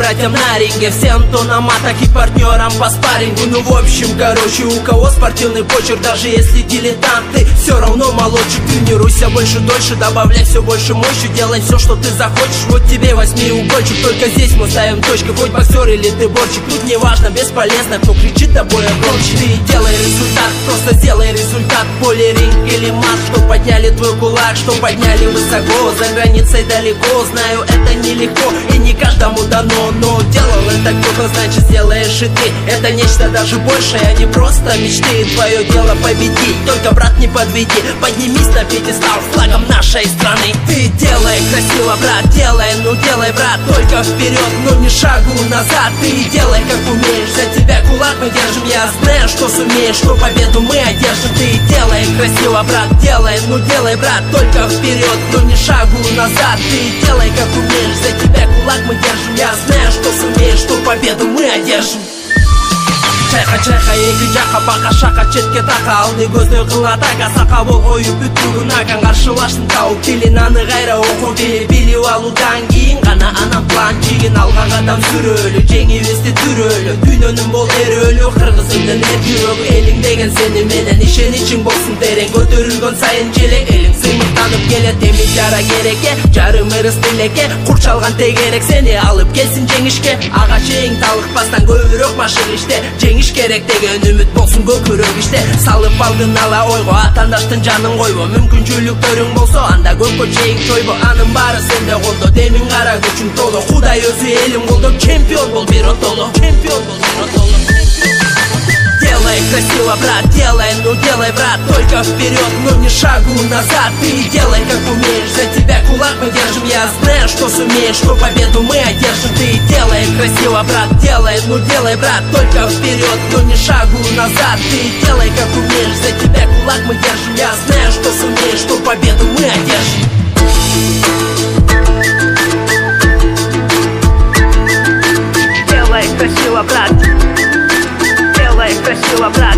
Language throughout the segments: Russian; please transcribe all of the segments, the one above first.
братьям на ринге, всем то на матах и партнерам по спаррингу. Ну в общем, короче, у кого спортивный почерк, даже если дилетант, ты все равно молодчик. Тренируйся больше, дольше, добавляй все больше мощи, делай все, что ты захочешь, вот тебе восьмиугольчик. Только здесь мы ставим точки, хоть боксер или ты борчик, тут не важно, бесполезно, кто кричит тобой громче. Ты делай результат, просто сделай результат, поле, ринг или мат, что подняли твой кулак, что подняли высоко, за границей далеко. Знаю, это нелегко и не каждому дано, но делал это кто-то, значит сделаешь и ты. Это нечто даже большее, а не просто мечты. Твое дело победить, только, брат, не подведи, поднимись на пьедестал с флагом нашей страны. Ты делай красиво, брат, делай, ну делай, брат, только вперед, но не шагу назад. Ты делай как умеешь, за тебя кулак мы держим, я знаю, что сумеешь, что победу мы одержим. Ты делай красиво, брат, делай, ну делай, брат, только вперед, но не шагу назад. Ты делай как умеешь, за тебя кулак мы держим, я знаю, что сумеешь, что победу мы одержим. Чайха-чайха, екі жаққа бақа шақа, четке тақа, алды көзді қылға тақа, сақа бол қойып бүт бүгін акан қаршылаштың тауып, телинаны қайра оқу келе билеу алудан кейін ғана анам план жеген алған қадам сүрөлі, жеңілісті түрөлі, дүйнөнің бол өрөлі, қырғызымның еркеуі, елің деген сені менен ишен ичің болсын терең, көтерілген сайын желек, елің сыймықтанып келет, демек жара кереке, жарым ырыс тилекке, құрчалған тегерек, сені алып келсін жеңішке, аға чейін талықпастан көбірек машық іште, жеңіш керек деген үміт болсын көкірек іште, салып алдын ала ойго, атандаштың жанын койбо, мүмкүнчүлүктөрүң болсо анда көккө чейин чойбо, анын баары сенде колдо, демин кара күчүң толо, Кудай өзү элим колдоп, чемпион бол биротоло, чемпион бол биротоло. Делай красиво, брат, делай, ну делай, брат, только вперед, но не шагу назад. Ты делай как умеешь, за тебя кулак мы держим, я знаю, что сумеешь, что победу мы одержим. Ты делай красиво, брат, делай, ну делай, брат, только вперед, но не шагу назад. Ты делай как умеешь, за тебя кулак мы держим, я знаю, что сумеешь, что победу мы одержим. Делай красиво, брат, делай красиво, брат.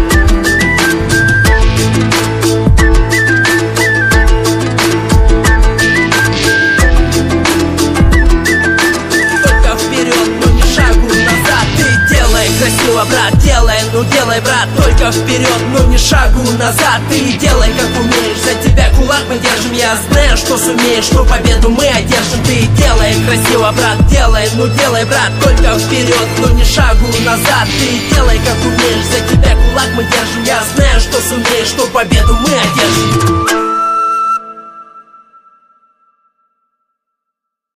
Только вперед, но не шагу назад. Ты делай красиво, брат, делай, ну делай, брат, только вперед, но не шагу назад. Ты делай как умеешь, за тебя кулак мы держим, я знаю, что сумеешь, что победу мы одержим. Ты делай красиво, брат, делай, ну делай, брат, только вперед, но не шагу назад. Ты делай как умеешь, за тебя кулак мы держим, я знаю, что сумеешь, что победу мы одержим.